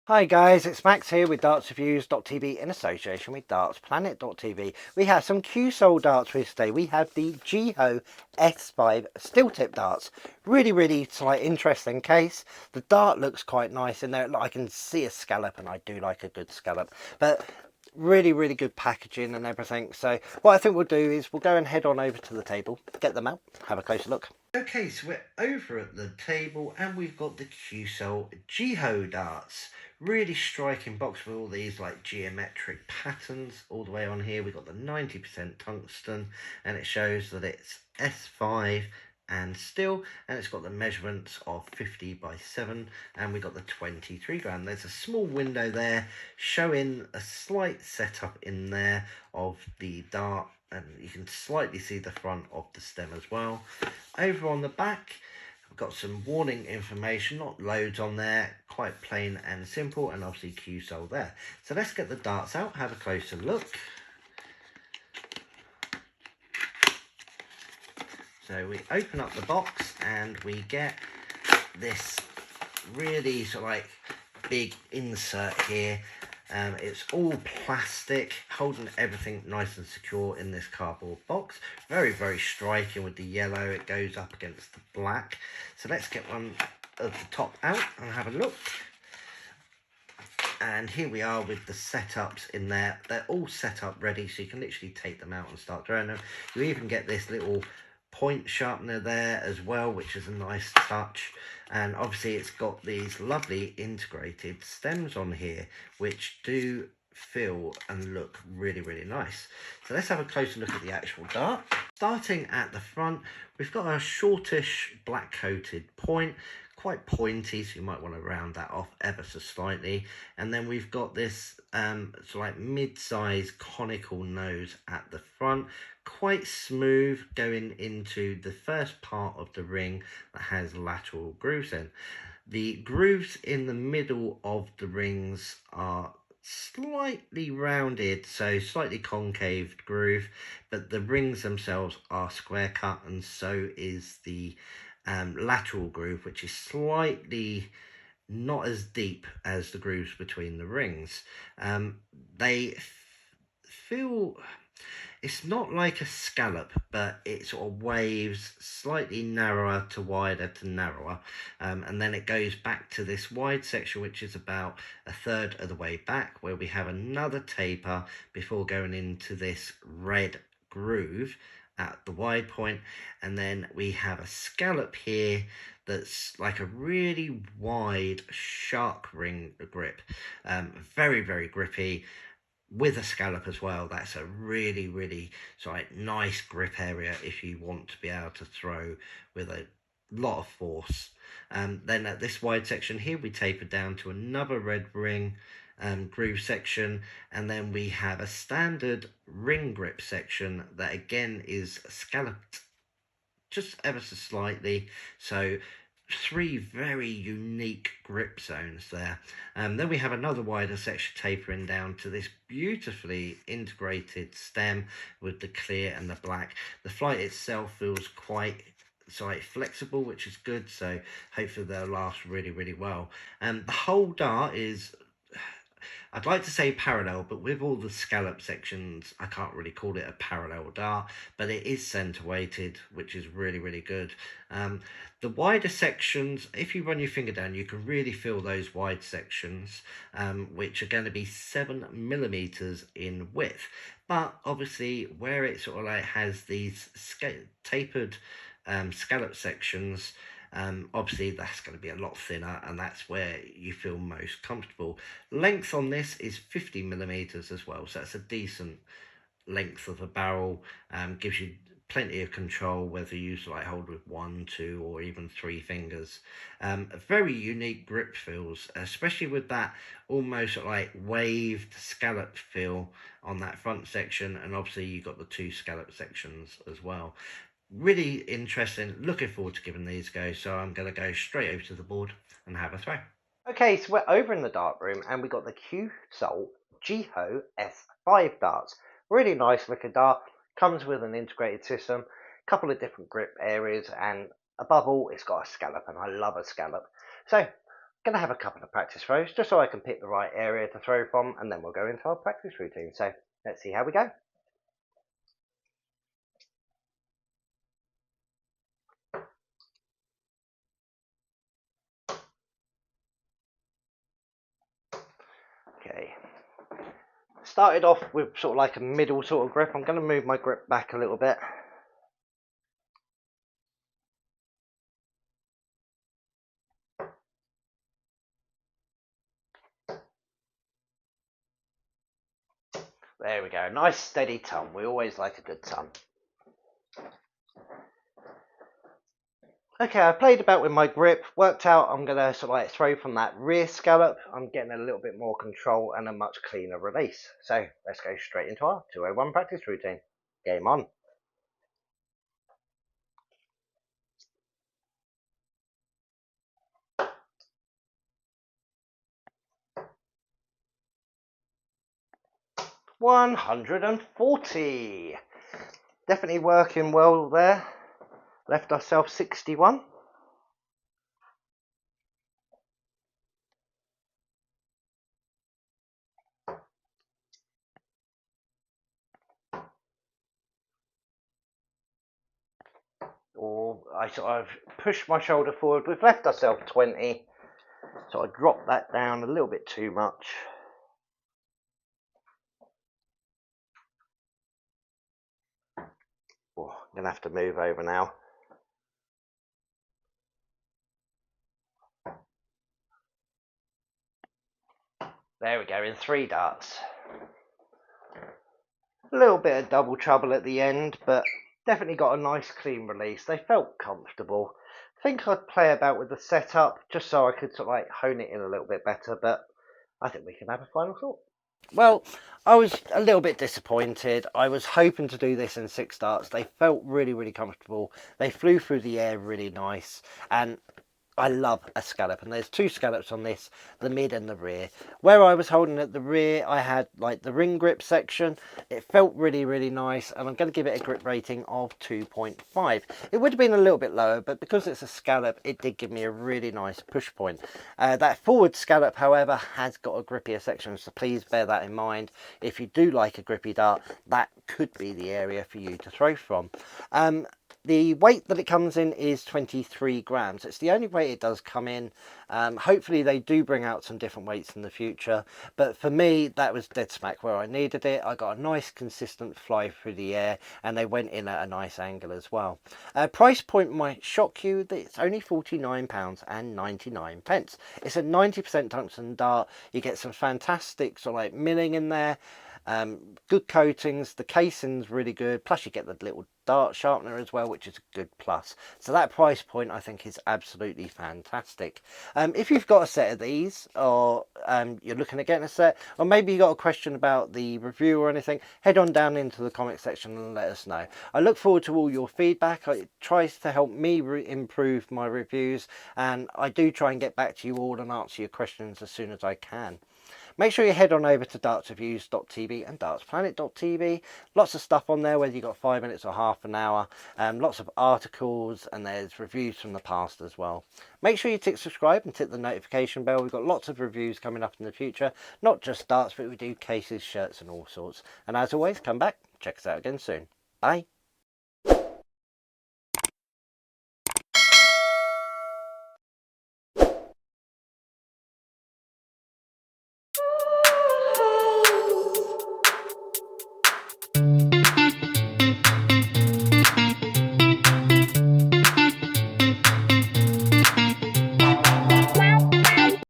Hi guys, it's Max here with dartsreviews.tv in association with dartsplanet.tv. We have some Cuesoul darts with us today. We have the Jiho S5 steel tip darts. Really interesting case. The dart looks quite nice in there. I can see a scallop and I do like a good scallop. But really good packaging and everything. So what I think we'll do is we'll go and head on over to the table, get them out, have a closer look. Okay, so we're over at the table and we've got the Cuesoul Jiho darts. Really striking box with all these like geometric patterns all the way on here. We've got the 90% tungsten and it shows that it's S5 and steel, and it's got the measurements of 50 by 7, and we got the 23 gram. There's a small window there showing a slight setup in there of the dart, and you can slightly see the front of the stem as well. Over on the back, I've got some warning information, not loads on there, quite plain and simple, and obviously Cuesoul there. So let's get the darts out, have a closer look. So we open up the box and we get this really sort of like big insert here. It's all plastic, holding everything nice and secure in this cardboard box. Very striking with the yellow. It goes up against the black. So let's get one of the top out and have a look. And here we are with the setups in there. They're all set up ready, so you can literally take them out and start throwing them. You even get this little point sharpener there as well, which is a nice touch. And obviously it's got these lovely integrated stems on here, which do feel and look really nice. So let's have a closer look at the actual dart. Starting at the front, we've got a shortish black coated point, quite pointy, so you might want to round that off ever so slightly. And then we've got this sort of like mid-size conical nose at the front, quite smooth going into the first part of the ring that has lateral grooves in. The grooves in the middle of the rings are slightly rounded, so slightly concave groove, but the rings themselves are square cut, and so is the lateral groove, which is slightly not as deep as the grooves between the rings. They feel, it's not like a scallop, but it sort of waves slightly narrower to wider to narrower, and then it goes back to this wide section, which is about a third of the way back, where we have another taper before going into this red groove at the wide point. And then we have a scallop here that's like a really wide shark ring grip, very grippy, with a scallop as well. That's a really sort of nice grip area if you want to be able to throw with a lot of force. Then at this wide section here, we taper down to another red ring groove section, and then we have a standard ring grip section that again is scalloped just ever so slightly. So 3 very unique grip zones there. Then we have another wider section tapering down to this beautifully integrated stem with the clear and the black. The flight itself feels quite flexible, which is good, so hopefully they'll last really well. The whole dart is, I'd like to say parallel, but with all the scallop sections, I can't really call it a parallel dart, but it is center weighted, which is really good. The wider sections, if you run your finger down, you can really feel those wide sections, which are going to be 7mm in width. But obviously, where it sort of like has these tapered scallop sections, obviously that's going to be a lot thinner, and that's where you feel most comfortable. Length on this is 50mm as well, so that's a decent length of a barrel. Gives you plenty of control, whether you hold with 1, 2 or even 3 fingers. A very unique grip feels, especially with that almost like waved scallop feel on that front section, and obviously you've got the 2 scallop sections as well. Really interesting, looking forward to giving these a go, so I'm going to go straight over to the board and have a throw. Okay, so we're over in the dart room and we got the Cuesoul Jiho S5 darts. Really nice looking dart, comes with an integrated system, a couple of different grip areas, and above all it's got a scallop, and I love a scallop. So Going to have a couple of practice throws just so I can pick the right area to throw from, and then we'll go into our practice routine. So let's see how we go. Okay. Started off with sort of like a middle sort of grip. I'm going to move my grip back a little bit. There we go. Nice steady tum. We always like a good tum. Okay, I played about with my grip, worked out I'm going to sort of like throw from that rear scallop. I'm getting a little bit more control and a much cleaner release. So let's go straight into our 201 practice routine. Game on. $140. Definitely working well there. Left ourselves 61. Or I sort of pushed my shoulder forward. We've left ourselves 20. So I dropped that down a little bit too much. Oh, I'm going to have to move over now. There we go, in 3 darts. A little bit of double trouble at the end, but definitely got a nice clean release. They felt comfortable. I think I'd play about with the setup just so I could sort of like hone it in a little bit better, but I think we can have a final thought. Well, I was a little bit disappointed. I was hoping to do this in 6 darts. They felt really, really comfortable. They flew through the air really nice, and I love a scallop, and there's 2 scallops on this, the mid and the rear. Where I was holding at the rear, I had like the ring grip section. It felt really, really nice, and I'm going to give it a grip rating of 2.5. It would have been a little bit lower, but because it's a scallop, it did give me a really nice push point. That forward scallop, however, has got a grippier section, so please bear that in mind. If you do like a grippy dart, that could be the area for you to throw from. The weight that it comes in is 23 grams. It's the only weight it does come in. Hopefully they do bring out some different weights in the future. But for me, that was dead smack where I needed it. I got a nice consistent fly through the air, and they went in at a nice angle as well. Price point might shock you that it's only £49.99. It's a 90% tungsten dart. You get some fantastic sort of like milling in there. Good coatings, the casing's really good, plus you get the little dart sharpener as well, which is a good plus. So that price point I think is absolutely fantastic. If you've got a set of these, or you're looking at getting a set, or maybe you got a question about the review or anything, head on down into the comment section and let us know. I look forward to all your feedback. It tries to help me improve my reviews, and I do try and get back to you all and answer your questions as soon as I can. Make sure you head on over to dartsreviews.tv and dartsplanet.tv. Lots of stuff on there, whether you've got 5 minutes or half an hour. Lots of articles, and there's reviews from the past as well. Make sure you tick subscribe and tick the notification bell. We've got lots of reviews coming up in the future. Not just darts, but we do cases, shirts and all sorts. And as always, come back, check us out again soon. Bye.